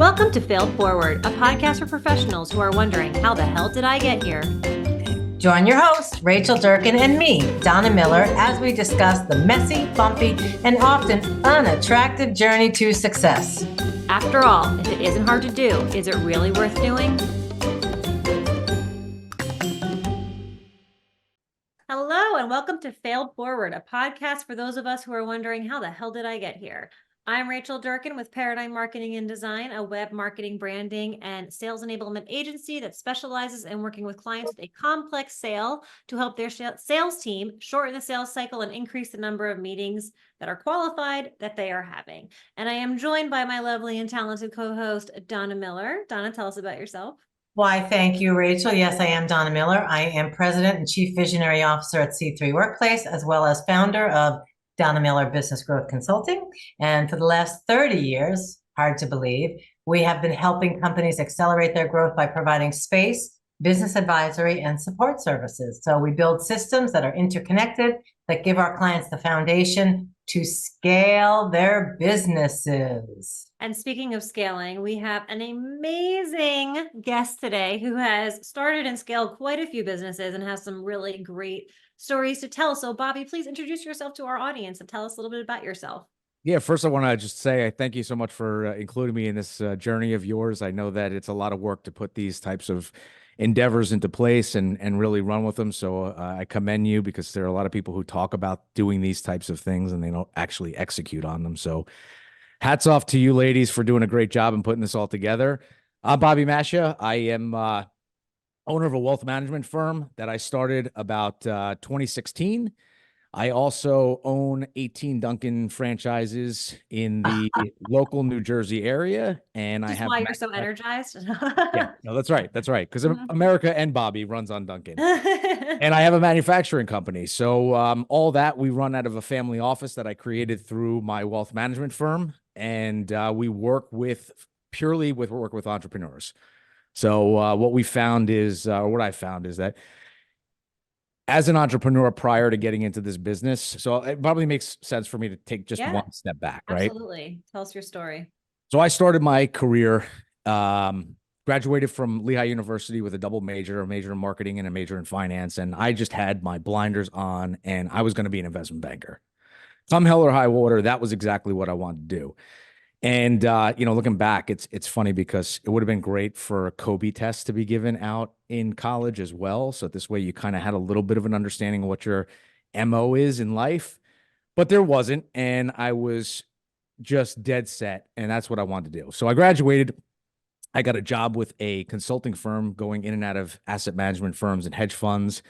Welcome to Failed Forward, a podcast for professionals who are wondering, how the hell did I get here? Join your host, Rachel Durkin, and me, Donna Miller, as we discuss the messy, bumpy, and often unattractive journey to success. After all, if it isn't hard to do, is it really worth doing? Hello, and welcome to Failed Forward, a podcast for those of us who are wondering, how the hell did I get here? I'm Rachel Durkin with Paradigm Marketing and Design, a web marketing, branding, and sales enablement agency that specializes in working with clients with a complex sale to help their sales team shorten the sales cycle and increase the number of meetings that are qualified that they are having. And I am joined by my lovely and talented co-host, Donna Miller. Donna, tell us about yourself. Why, thank you, Rachel. Yes, I am Donna Miller. I am President and Chief Visionary Officer at C3 Workplace, as well as founder of Donna Miller Business Growth Consulting. And for the last 30 years, hard to believe, we have been helping companies accelerate their growth by providing space, business advisory, and support services. So we build systems that are interconnected, that give our clients the foundation to scale their businesses. And speaking of scaling, we have an amazing guest today who has started and scaled quite a few businesses and has some really great stories to tell. So Bobby, please introduce yourself to our audience and tell us a little bit about yourself. Yeah, first I want to just say I thank you so much for including me in this journey of yours. I know that it's a lot of work to put these types of endeavors into place and really run with them. So I commend you, because there are a lot of people who talk about doing these types of things and they don't actually execute on them. So hats off to you ladies for doing a great job and putting this all together. I'm Bobby Mascia. I am owner of a wealth management firm that I started about 2016. I also own 18 Dunkin' franchises in the local New Jersey area. And Just I have why you're so energized. Yeah, no, that's right. That's right. Because America and Bobby runs on Dunkin'. And I have a manufacturing company. So all that we run out of a family office that I created through my wealth management firm. And we work with entrepreneurs. So what I found is that as an entrepreneur prior to getting into this business, so it probably makes sense for me to take just one step back, right? Absolutely. Tell us your story. So I started my career, graduated from Lehigh University with a double major, a major in marketing and a major in finance. And I just had my blinders on and I was going to be an investment banker. Come hell or high water, that was exactly what I wanted to do. And, looking back, it's funny because it would have been great for a Kobe test to be given out in college as well. So this way you kind of had a little bit of an understanding of what your MO is in life, but there wasn't. And I was just dead set. And that's what I wanted to do. So I graduated. I got a job with a consulting firm going in and out of asset management firms and hedge funds.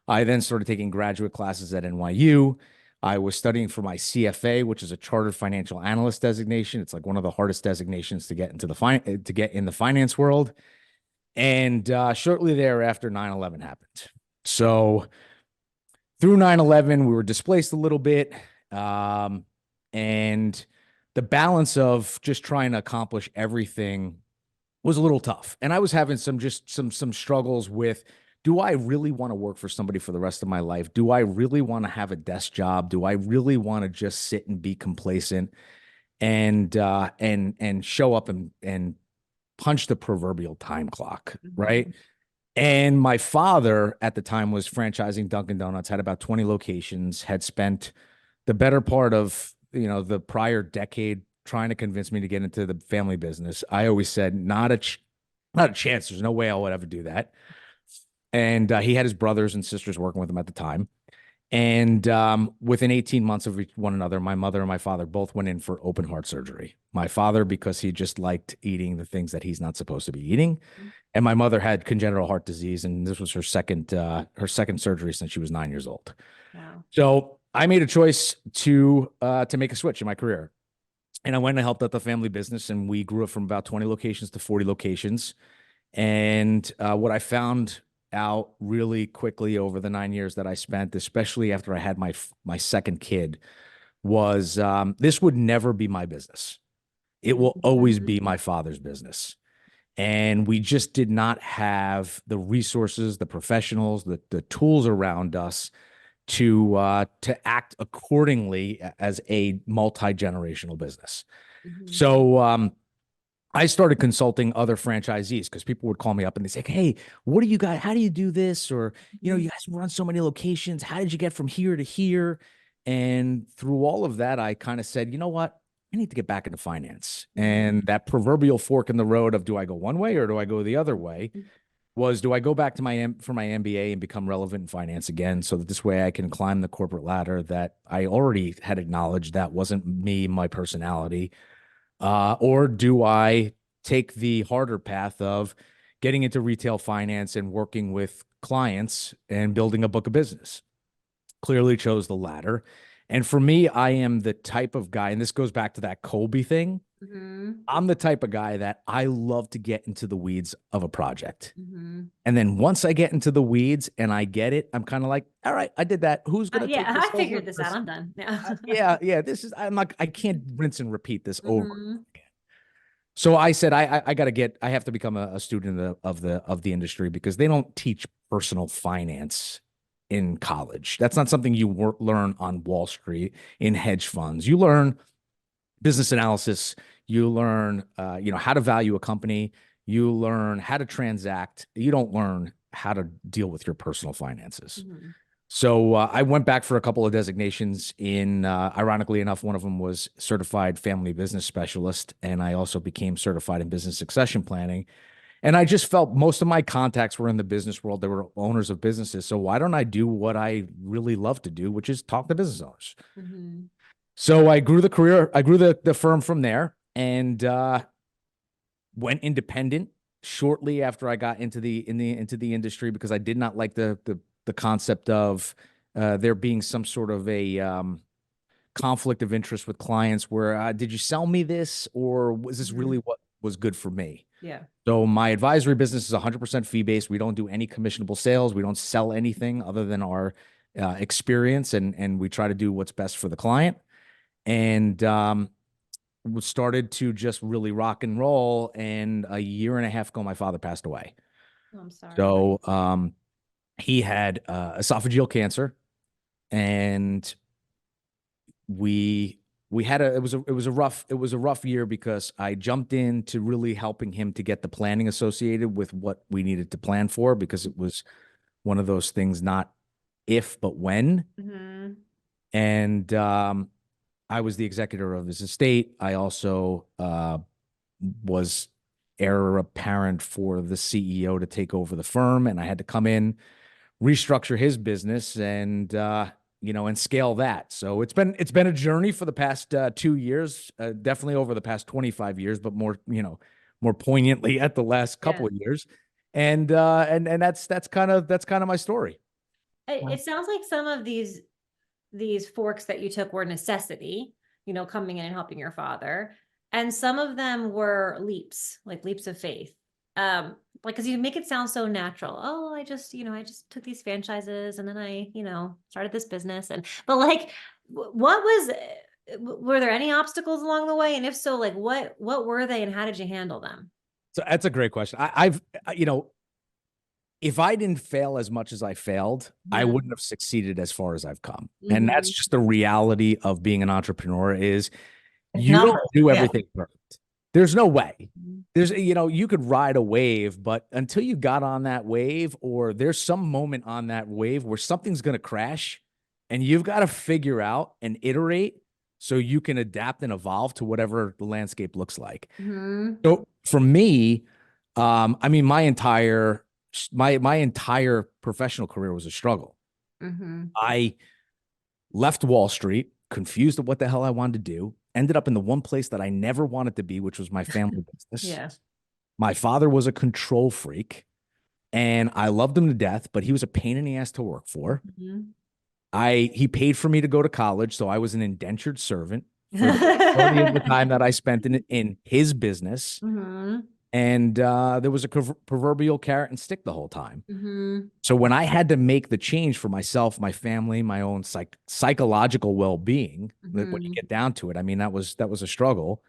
I then started taking graduate classes at NYU. I was studying for my CFA, which is a Chartered Financial Analyst designation. It's like one of the hardest designations to get into in the finance world. And shortly thereafter, 9/11 happened. So through 9/11, we were displaced a little bit, and the balance of just trying to accomplish everything was a little tough. And I was having some struggles with, do I really want to work for somebody for the rest of my life? Do I really want to have a desk job? Do I really want to just sit and be complacent and show up and punch the proverbial time clock, right? And my father at the time was franchising Dunkin' Donuts, had about 20 locations, had spent the better part of, the prior decade trying to convince me to get into the family business. I always said, not a chance. There's no way I would ever do that. And he had his brothers and sisters working with him at the time. And within 18 months of one another, my mother and my father both went in for open heart surgery. My father, because he just liked eating the things that he's not supposed to be eating. And my mother had congenital heart disease. And this was her second surgery since she was 9 years old. Wow. So I made a choice to make a switch in my career. And I went and helped out the family business. And we grew it from about 20 locations to 40 locations. And what I found out really quickly over the 9 years that I spent, especially after I had my second kid, was this would never be my business. It will always be my father's business. And we just did not have the resources, the professionals, the tools around us to act accordingly as a multi-generational business. So I started consulting other franchisees because people would call me up and they say, "Hey, what do you guys, how do you do this?" Or, Mhm. you guys run so many locations. How did you get from here to here? And through all of that, I kind of said, you know what? I need to get back into finance. And that proverbial fork in the road of, do I go one way or do I go the other way? Was, do I go back to for my MBA and become relevant in finance again, so that this way I can climb the corporate ladder that I already had acknowledged that wasn't me, my personality? Or do I take the harder path of getting into retail finance and working with clients and building a book of business? Clearly chose the latter. And for me, I am the type of guy, and this goes back to that Colby thing. Mhm. I'm the type of guy that I love to get into the weeds of a project. Mhm. And then once I get into the weeds and I get it, I'm kind of like, all right, I did that. Who's going to Yeah, take this I over? figured this out. I'm done. Yeah. Yeah, this is, I can't rinse and repeat this over. Mhm. So I said, I got to I have to become a student of the industry, because they don't teach personal finance in college. That's not something you learn on Wall Street in hedge funds. You learn business analysis. You learn, how to value a company. You learn how to transact. You don't learn how to deal with your personal finances. Mhm. So I went back for a couple of designations ironically enough, one of them was certified family business specialist. And I also became certified in business succession planning. And I just felt most of my contacts were in the business world. They were owners of businesses. So why don't I do what I really love to do, which is talk to business owners? Mhm. So I grew the firm from there, and went independent shortly after I got into the industry, because I did not like the concept of there being some sort of a conflict of interest with clients where, did you sell me this, or was this really Mhm. what was good for me? Yeah. So my advisory business is 100% fee based. We don't do any commissionable sales. We don't sell anything other than our experience, and we try to do what's best for the client. And started to just really rock and roll. And a year and a half ago, my father passed away. Oh, I'm sorry. So he had esophageal cancer, and we had it was a rough year, because I jumped into really helping him to get the planning associated with what we needed to plan for, because it was one of those things, not if but when. Mhm. And I was the executor of his estate. I also was heir apparent for the CEO to take over the firm, and I had to come in, restructure his business, and and scale that. So it's been a journey for the past 2 years, definitely over the past 25 years, but more, more poignantly at the last couple Yeah. of years. And that's kind of my story. It sounds like some of these forks that you took were necessity, coming in and helping your father. And some of them were leaps, like leaps of faith. Like, cause you make it sound so natural. Oh, I just took these franchises and then I, started this business. But like, what was, were there any obstacles along the way? And if so, like what were they and how did you handle them? So that's a great question. I've, if I didn't fail as much as I failed, I wouldn't have succeeded as far as I've come. And that's Mhm. just the reality of being an entrepreneur, is It's you don't numbers. do Yeah. everything perfect. There's no way. Mhm. There's, you could ride a wave, but until you got on that wave, or there's some moment on that wave where something's going to crash, and you've got to figure out and iterate so you can adapt and evolve to whatever the landscape looks like. Mhm. So for me, I mean, my entire professional career was a struggle. Mhm. I left Wall Street, confused at what the hell I wanted to do, ended up in the one place that I never wanted to be, which was my family business. Yeah. My father was a control freak, and I loved him to death, but he was a pain in the ass to work for. Mhm. He paid for me to go to college, so I was an indentured servant for the majority of the time that I spent in his business. Mhm. And there was a proverbial carrot and stick the whole time. Mhm. So when I had to make the change for myself, my family, my own psychological well-being, when you Mhm. get down to it, I mean, that was a struggle.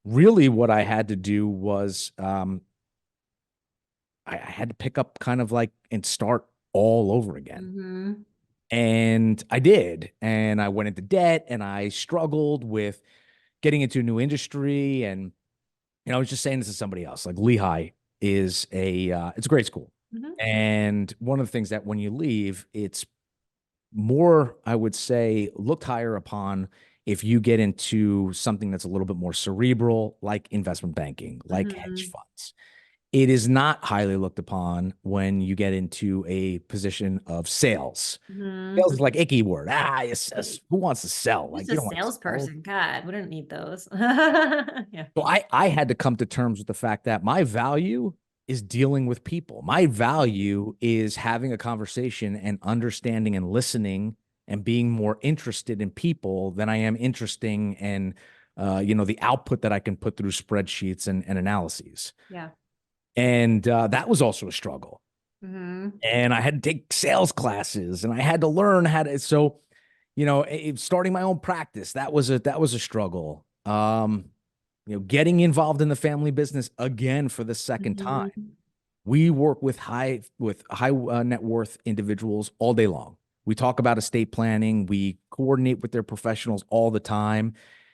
Really, what I had to do was I had to pick up kind of like and start all over again. Mhm. And I did. And I went into debt, and I struggled with getting into a new industry. And I was just saying this to somebody else, like Lehigh is it's a great school. Mhm. And one of the things that when you leave, it's more, I would say, looked higher upon if you get into something that's a little bit more cerebral, like investment banking, like hedge Mhm. funds. It is not highly looked upon when you get into a position of sales. Sales Mhm. is like icky word. Who wants to sell? Just Like a you don't want to sell. salesperson. God, we don't need those. Yeah. So I had to come to terms with the fact that my value is dealing with people. My value is having a conversation and understanding and listening and being more interested in people than I am interesting in the output that I can put through spreadsheets and analyses. Yeah. And that was also a struggle. Hmm. And I had to take sales classes and I had to learn how to, so, starting my own practice, that was a struggle. Getting involved in the family business again for the second time. Hmm. We work with high net worth individuals all day long. We talk about estate planning. We coordinate with their professionals all the time.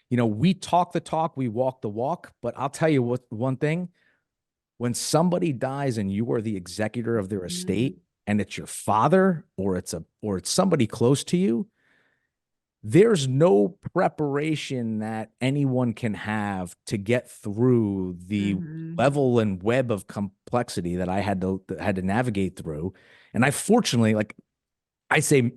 We talk the talk, we walk the walk. But I'll tell you what, one thing, when somebody dies and you are the executor of their estate and it's your father or it's somebody close to you, there's no preparation that anyone can have to get through the Hmm. level and web of complexity that I had to navigate through. And I fortunately, like I say,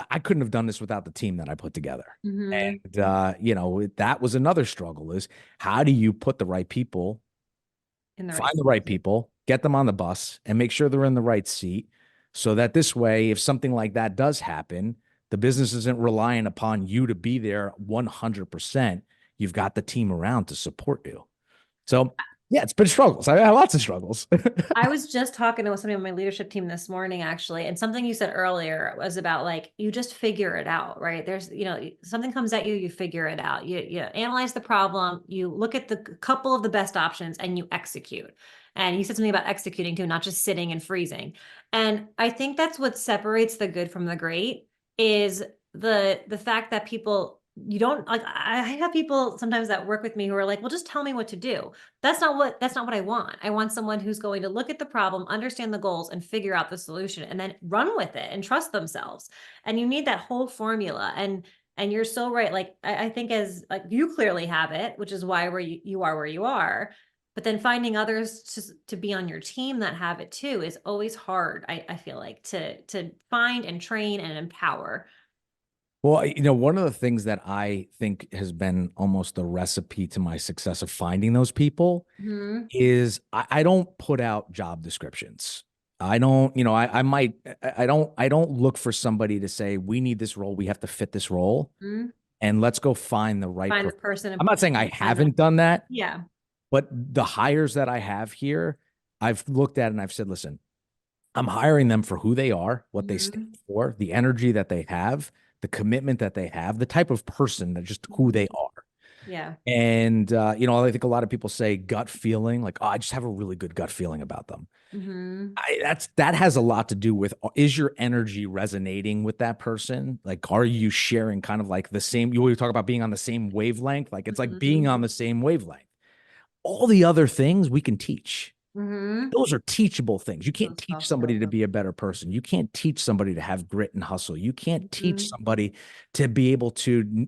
I couldn't have done this without the team that I put together. Hmm. And that was another struggle: is how do you put the right people, In the right find the right seat. people, get them on the bus, and make sure they're in the right seat, so that this way, if something like that does happen, the business isn't relying upon you to be there 100%. You've got the team around to support you. So, yeah, it's been struggles. I had lots of struggles. I was just talking to somebody on my leadership team this morning, actually, and something you said earlier was about like you just figure it out, right? There's, something comes at you, you figure it out. You analyze the problem, you look at the couple of the best options, and you execute. And you said something about executing too, not just sitting and freezing. And I think that's what separates the good from the great is the fact that people you don't like. I have people sometimes that work with me who are like, well, just tell me what to do. That's not what I want. I want someone who's going to look at the problem, understand the goals, and figure out the solution and then run with it and trust themselves. And you need that whole formula. And you're so right. Like I think as like you clearly have it, which is why where you are where you are. But then finding others to be on your team that have it too is always hard. I feel like to find and train and empower. Well, one of the things that I think has been almost the recipe to my success of finding those people Hmm. is I don't put out job descriptions. I don't, I don't look for somebody to say, we need this role. We have to fit this role and let's go find the right Find the person. person I'm not saying I find the haven't done that, yeah. but the hires that I have here, I've looked at and I've said, listen, I'm hiring them for who they are, what they stand Mhm. for, the energy that they have, the commitment that they have, the type of person that just who they are. Yeah. And I think a lot of people say gut feeling, like, oh, I just have a really good gut feeling about them. Hmm. That has a lot to do with, is your energy resonating with that person? Like, are you sharing kind of like the same? You always talk about being on the same wavelength. Like, it's like being Hmm. on the same wavelength. All the other things we can teach. Hmm. Those are teachable things. You can't Those teach soft skills. somebody to be a better person. You can't teach somebody to have grit and hustle. You can't teach Mhm. somebody to be able to,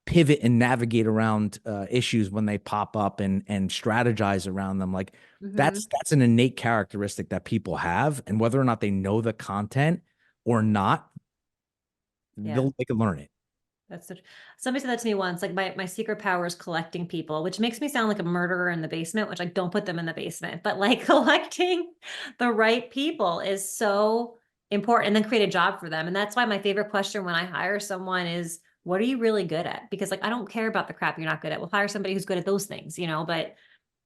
pivot and navigate around issues when they pop up and strategize around them. Like Mhm. that's an innate characteristic that people have, and whether or not they know the content or not, Yeah, they can learn it. that's such somebody said that to me once, like my secret power is collecting people, which makes me sound like a murderer in the basement, which I don't put them in the basement, but like collecting the right people is so important and then create a job for them. And that's why my favorite question when I hire someone is, what are you really good at? Because like I don't care about the crap you're not good at. We'll hire somebody who's good at those things, but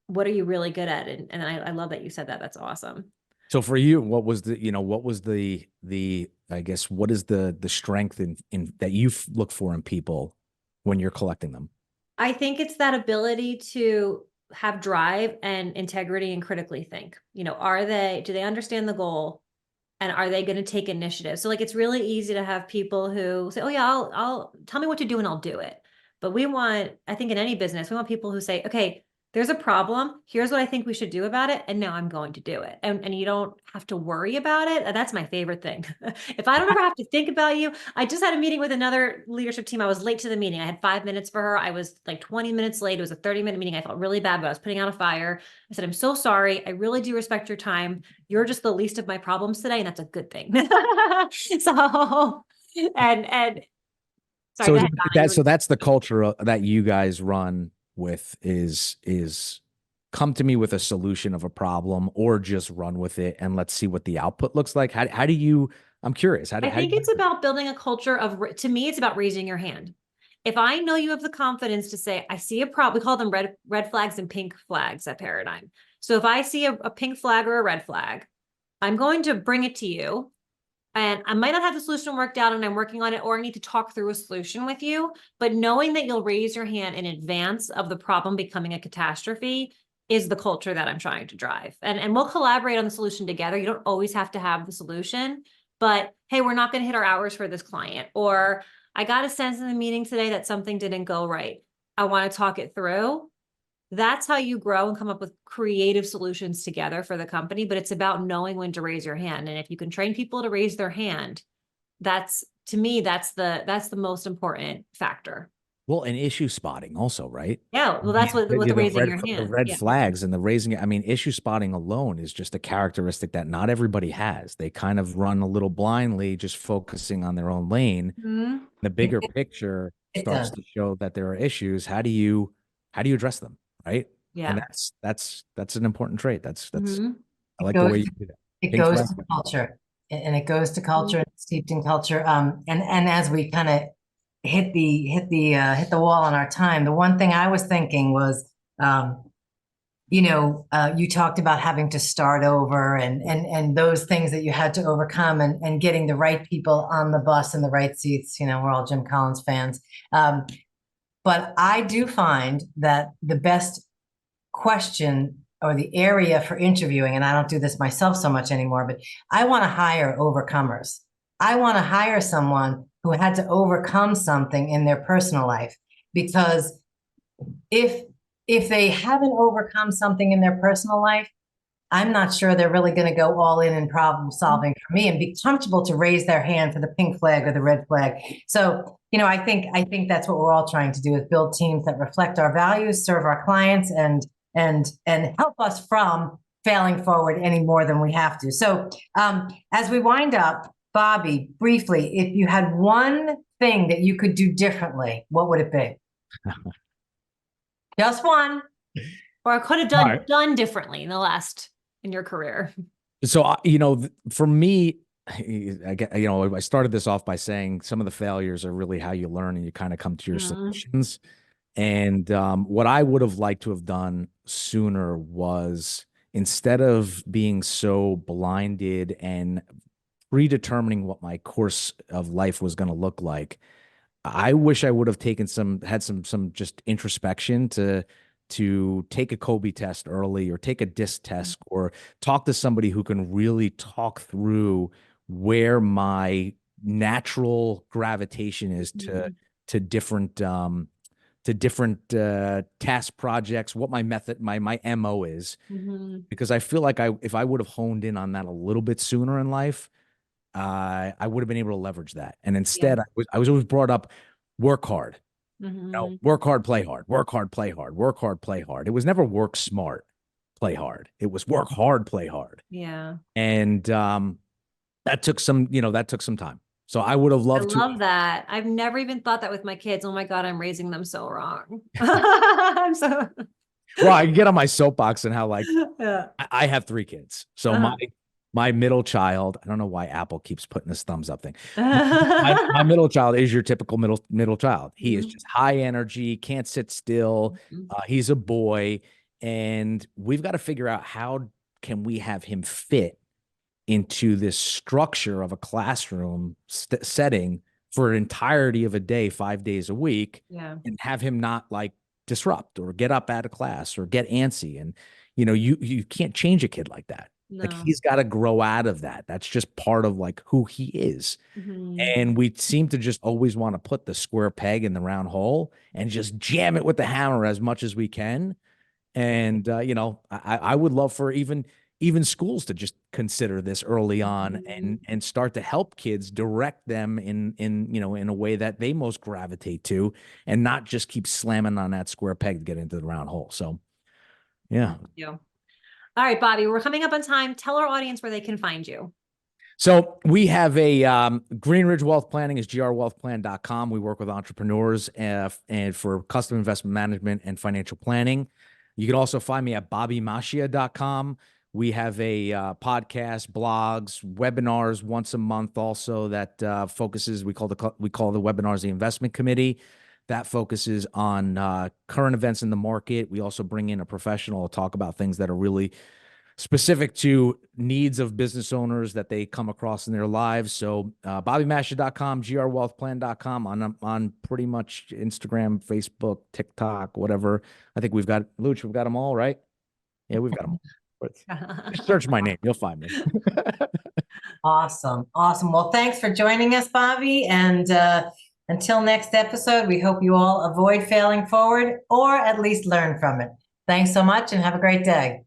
what are you really good at? And I love that you said that. That's awesome. So for you, what was the I guess what is the strength in that you look for in people when you're collecting them? I think it's that ability to have drive and integrity and critically think. Do they understand the goal and are they going to take initiative? So like it's really easy to have people who say, "Oh yeah, I'll tell me what to do and I'll do it." But I think in any business, we want people who say, okay, there's a problem. Here's what I think we should do about it. And now I'm going to do it. And you don't have to worry about it. That's my favorite thing. If I don't ever have to think about you, I just had a meeting with another leadership team. I was late to the meeting. I had 5 minutes for her. I was like 20 minutes late. It was a 30-minute meeting. I felt really bad, but I was putting out a fire. I said, I'm so sorry. I really do respect your time. You're just the least of my problems today. And that's a good thing. So, and sorry, So go ahead, Donna. so that's the culture that you guys run with is come to me with a solution of a problem or just run with it and let's see what the output looks like. How do you, I'm curious. I think it's about building a culture of, to me, it's about raising your hand. If I know you have the confidence to say, I see a problem, we call them red flags and pink flags at Paradigm. So if I see a pink flag or a red flag, I'm going to bring it to you. And I might not have the solution worked out and I'm working on it, or I need to talk through a solution with you. But knowing that you'll raise your hand in advance of the problem becoming a catastrophe is the culture that I'm trying to drive. And we'll collaborate on the solution together. You don't always have to have the solution, but hey, we're not going to hit our hours for this client. Or I got a sense in the meeting today that something didn't go right. I want to talk it through. That's how you grow and come up with creative solutions together for the company. But it's about knowing when to raise your hand. And if you can train people to raise their hand, to me, that's the most important factor. Well, and issue spotting also, right? Yeah. Well, that's what the raising your The hand. red Yeah. flags and the raising, I mean, issue spotting alone is just a characteristic that not everybody has. They kind of run a little blindly, just focusing on their own lane. Mhm. The bigger picture starts to show that there are issues. How do you address them? Right. Yeah. And that's an important trait. That's Mhm. I like the way you do that. It Pink goes flag. to culture, and it goes to culture, it's steeped in culture. And as we kind of hit the wall on our time, the one thing I was thinking was, you talked about having to start over and those things that you had to overcome and getting the right people on the bus in the right seats. We're all Jim Collins fans. But I do find that the best question or the area for interviewing, and I don't do this myself so much anymore, but I want to hire overcomers. I want to hire someone who had to overcome something in their personal life, because if they haven't overcome something in their personal life, I'm not sure they're really going to go all in problem solving for me and be comfortable to raise their hand for the pink flag or the red flag. So, I think that's what we're all trying to do, is build teams that reflect our values, serve our clients, and help us from failing forward any more than we have to. So, as we wind up, Bobby, briefly, if you had one thing that you could do differently, what would it be? Just one. Or I could have done differently in your career. So, for me, I started this off by saying some of the failures are really how you learn and you kind of come to your solutions. And what I would have liked to have done sooner was, instead of being so blinded and predetermining what my course of life was going to look like, I wish I would have had some just introspection to take a Kobe test early, or take a DISC test, or talk to somebody who can really talk through where my natural gravitation is to different task projects, what my method, my MO is, because I feel like if I would have honed in on that a little bit sooner in life, I would have been able to leverage that. And instead, I was always brought up, work hard. Work hard, play hard, work hard, play hard, work hard, play hard. It was never work smart, play hard. It was work hard, play hard. Yeah. And that took some time. So I would have loved to. I love that. I've never even thought that with my kids. Oh my God, I'm raising them so wrong. I'm so. Well, I can get on my soapbox and how, like, Yeah. I have 3 kids. So my middle child, I don't know why Apple keeps putting this thumbs up thing. My middle child is your typical middle child. He is just high energy, can't sit still. He's a boy, and we've got to figure out how can we have him fit into this structure of a classroom setting for an entirety of a day, 5 days a week, and have him not like disrupt or get up out of class or get antsy. And you can't change a kid like that. Like No. he's got to grow out of that. That's just part of like who he is. Mhm. And we seem to just always want to put the square peg in the round hole and just jam it with the hammer as much as we can. And I would love for even schools to just consider this early on Mhm. and start to help kids, direct them in a way that they most gravitate to, and not just keep slamming on that square peg to get into the round hole. So yeah. Thank you. All right, Bobby, we're coming up on time. Tell our audience where they can find you. So we have a Green Ridge Wealth Planning is grwealthplan.com. We work with entrepreneurs and for custom investment management and financial planning. You can also find me at bobbymascia.com. We have a podcast, blogs, webinars once a month also that focuses, we call the webinars the investment committee. That focuses on current events in the market. We also bring in a professional to talk about things that are really specific to needs of business owners that they come across in their lives. So bobbymascia.com, grwealthplan.com, on pretty much Instagram, Facebook, TikTok, whatever. I think we've got them all, right? Yeah, we've got them all. Just search my name. You'll find me. Awesome. Awesome. Well, thanks for joining us, Bobby. And until next episode, we hope you all avoid failing forward or at least learn from it. Thanks so much and have a great day.